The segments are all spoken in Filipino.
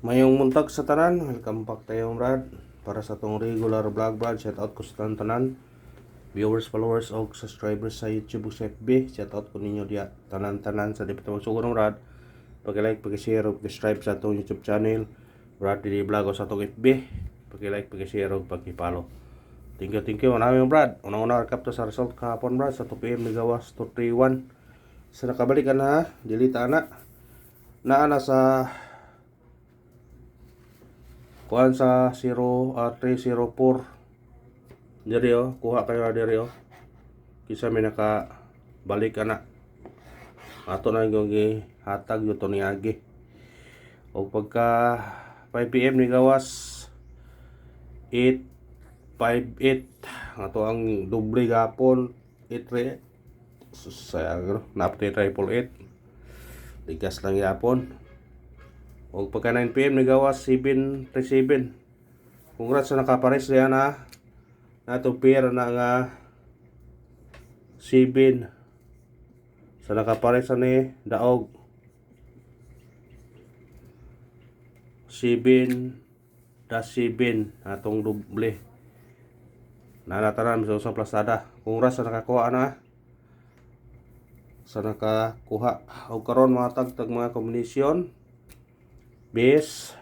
Mayong muntag sa tanan, welcome back tayo Brad. Para sa tong regular vlog Brad, shout out ko sa tanan, viewers, followers, o subscribers sa YouTube o sa FB. Shout out ko ninyo diya, tanan sa dipito magsugod Brad. Pag-like, pag-share, o pag-subscribe sa atong YouTube channel Brad, dili vlog o sa atong FB. Pag-like, pag-share, o pag-follow. Thank you, marami Brad. Unang-una recap to sa result kahapon Brad, sa 2 PM Ligawas 231. Sa nakabalikan na, dilita na sa kuan sa 304 diri kuha kayo diri kisa may nakabalik na ato na yung hatag yung ni agi o pagka 5 PM ni gawas 858 ato ang doble gapon 83 sayang napte 888 ligas lang yapon. O pagka 9 PM nagawas 737. Congrats sa nakapares diyan na natong pair na nga 7 sa nakapares ni daog 7-7 atong doble na natanan sa plasada. Congrats sa nakakuha na o karon mga tagtag mga kombinasyon base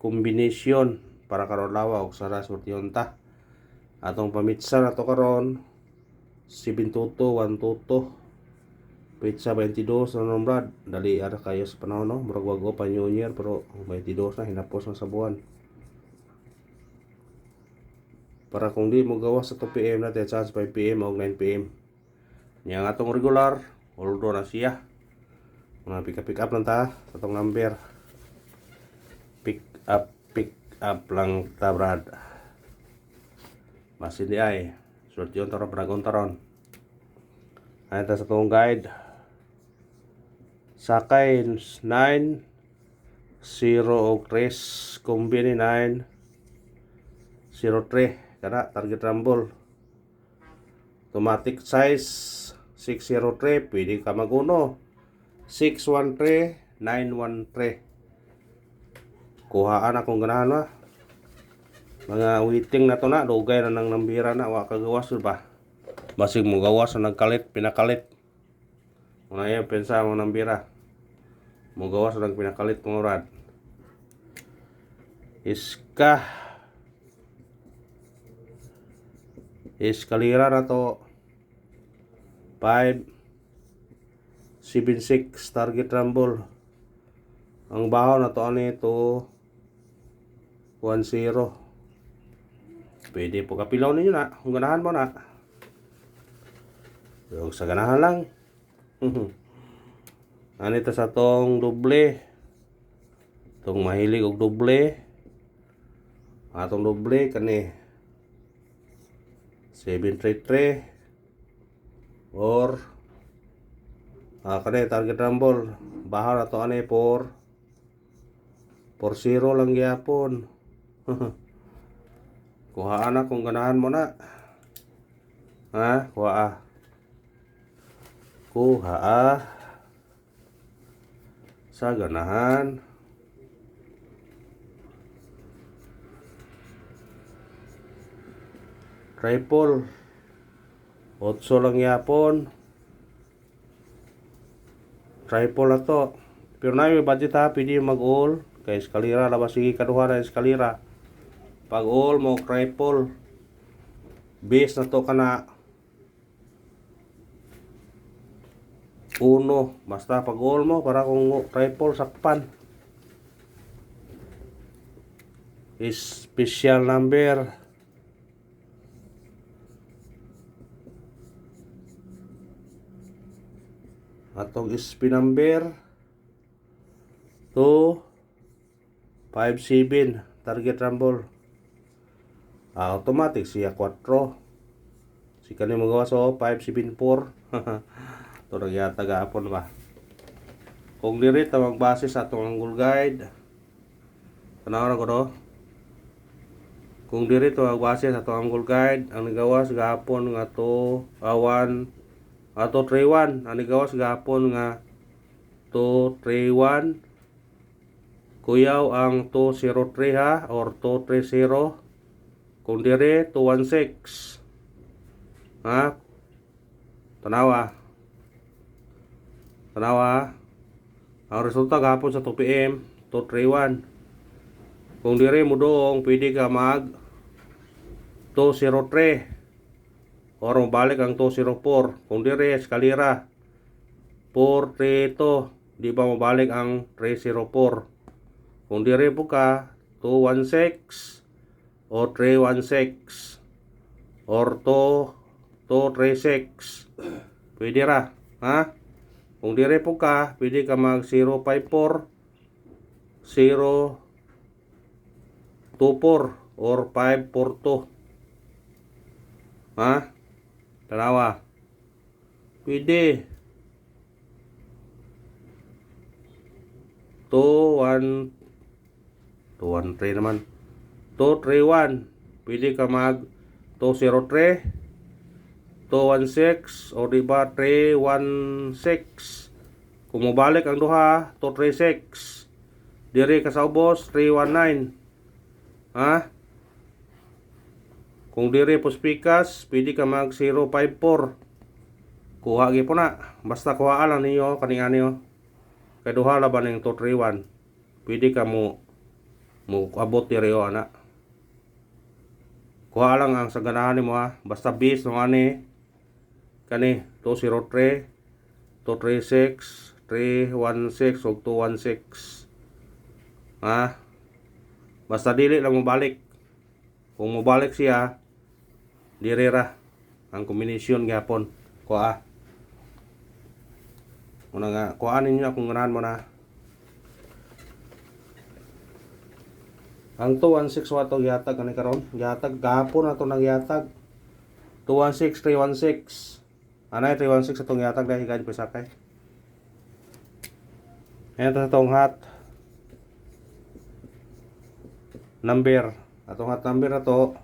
kombinasyon para karon lawa og sara sortiyon ta atong pamitsa na to karon 7-2 1-2 pizza 22 na nombrad dali ara kayo sa panahon no murag wag pa new year pero 22 na hinapos na sa buwan para kung di mo gawa sa 2 PM na chance 5 PM o 9 PM yang atong regular although na siya mga pick up lang ta atong number pick up lang ta Brad. Masin di ay sorti yon taron bragon taron. Ay ta sa tong guide. Sakay 9 0 o 3 kombini 9 03 kana target rumble. Automatic size 603 pwede ka maguno 613 913 kuhaan akong ganahan na mga waiting na to na dugay na nang nambira na wa kagawas ba basig mo gawas na nagkalit pinakalit una yan pensa mo nambira mo gawas na pinakalit mo rad eskalira na to 576 target rumble ang bahaw na to ani to 10 pwede po kapilaw ninyo na kung ganahan mo na yung sa ganahan lang anito sa tong doble tong mahilig og doble atong doble kani 733 or kani target rumble bahaw na to ani 4 0 lang gyapon kuhaan na kung ganahan mo na kuha sa ganahan triple 8 lang yapon triple na to pero na may budget ha pwede mag-all kay eskalira labas sige kaduha na eskalira pag all mo triple base na to kana 1 basta pag all mo para kung triple sakpan special number atong SP number 257 target rumble automatic siya 4 si kanina magawa so 574 ito nagyata gapon ba kung diri ta magbase sa atong angle guide tanaw ko no kung diri to magbase sa atong angle guide ang nagawas gapon nga to 1 ato 31 ang nagawas gapon nga 231 Kuyaw ang 203 ha, or 230. Kung dire 216. Ha? Tanawa. Ang resulta gahapon sa 2 PM, 231. Kung dire mo doong, pwede ka mag 203. Or mabalik ang 204. Kung dire eskalera 432. Di ba mabalik ang 304. Kung dire po ka 216 o 316 or 236. Pwede ra, ha? Kung dire po ka, pwede ka mag 054, 024 or 542. Ha? Tanawa. Pwede. 213 naman. 231. Pwede ka mag 203, 216 o diba 316. Kung mabalik ang duha, 236. Diri ka sa ubos 319. Ha? Kung diri puspikas, pwede ka mag 054. Kuha gyud po na. Basta kuha lang niyo kaninga niyo. Kay duha laban ning 231. Pwede ka mo abot diri o ana. Kuha lang ang saganahan nimo ha. Basta base no ani kani 203, 236, 316 ug 216. Ha? Basta dili lang mabalik. Kung mabalik siya, diri ra ang kombinasyon gyapon. Kuha. Una nga, kuhaan ninyo kung ganahan mo na. Ang 216 wato yatag ani karon, yatag gahapon na to nang yatag. 216 316. Anay 316 atong yatag dahil gani pasakay. Ayan to atong hot number. Atong hot number na to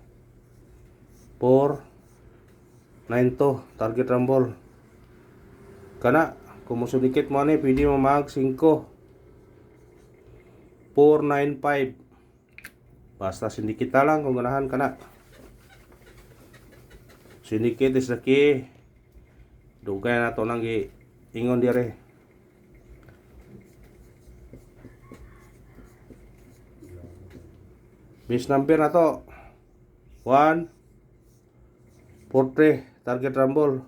492 target rumble. Kana kung musudikit mo ni pwede mo mag 5 495. Basta sindikita lang kung ganahan ka na. Sindikit is the key. Dugay na to nang ingon dire. Base number na to 1 40 target rumble.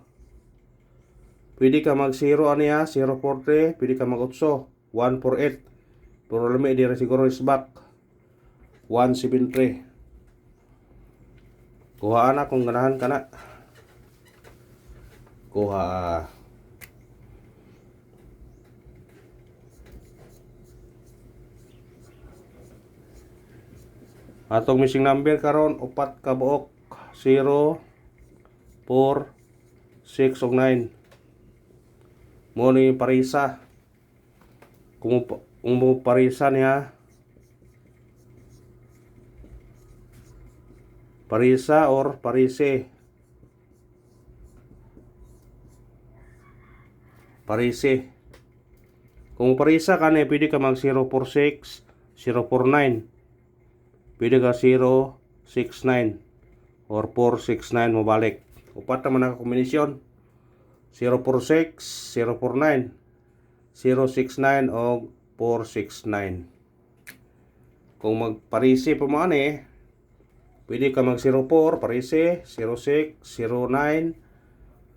Pwede ka mag 0 aniya 043, pwede ka mag 8 148. Pero lami dire siguro is back 173. Kuha na kung ganahan ka na. Kuha. Atong missing number karon upat ka buok 0 4 6 ug 9. Mo ni parisa. Kung mo parisa niya parisa or parise. Parise. Kung parisa ka na, pwede ka mag 046, 049. Pwede ka 069 or 469 mo balik. Upat naman ang kombinasyon. 046, 049, 069 o 469. Kung magparise pa mo pwede ka mag 04, parise, 06, 09,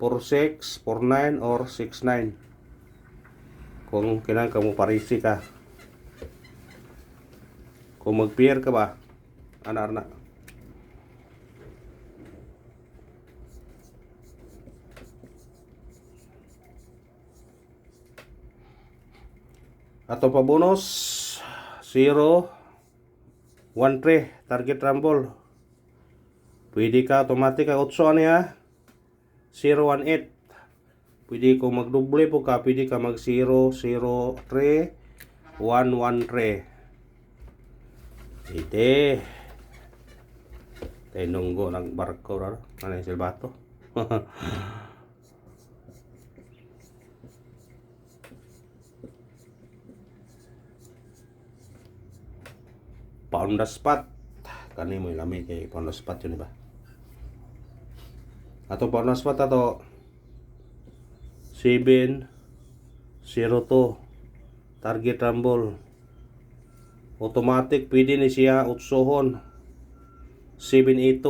46, 49 or 69. Kung kailangan ka mo parise ka. Kung mag-pair ka ba, ana. Ato pa bonus 0 1 3 target rumble. Pwede ka automatic ka 8 niya 018. Pwede kung magdoble po ka, pwede ka mag 003 113. Ite. Tenunggo ng barko ra. Ano yung silbato? pound the spot. Kani mo ilami kay pound the spot yun, diba? Ato pound the spot ato 7-0-2 target rumble. Automatic pwede ni siya utsohon 7-8.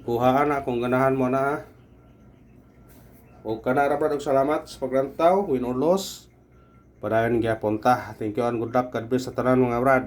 Kuhaan na kung ganahan mo na ha. O kanara brad og salamat sa paglantaw, win or loss. Padayon gyapon ta. Thank you and good luck. God bless sa tanan mga brad.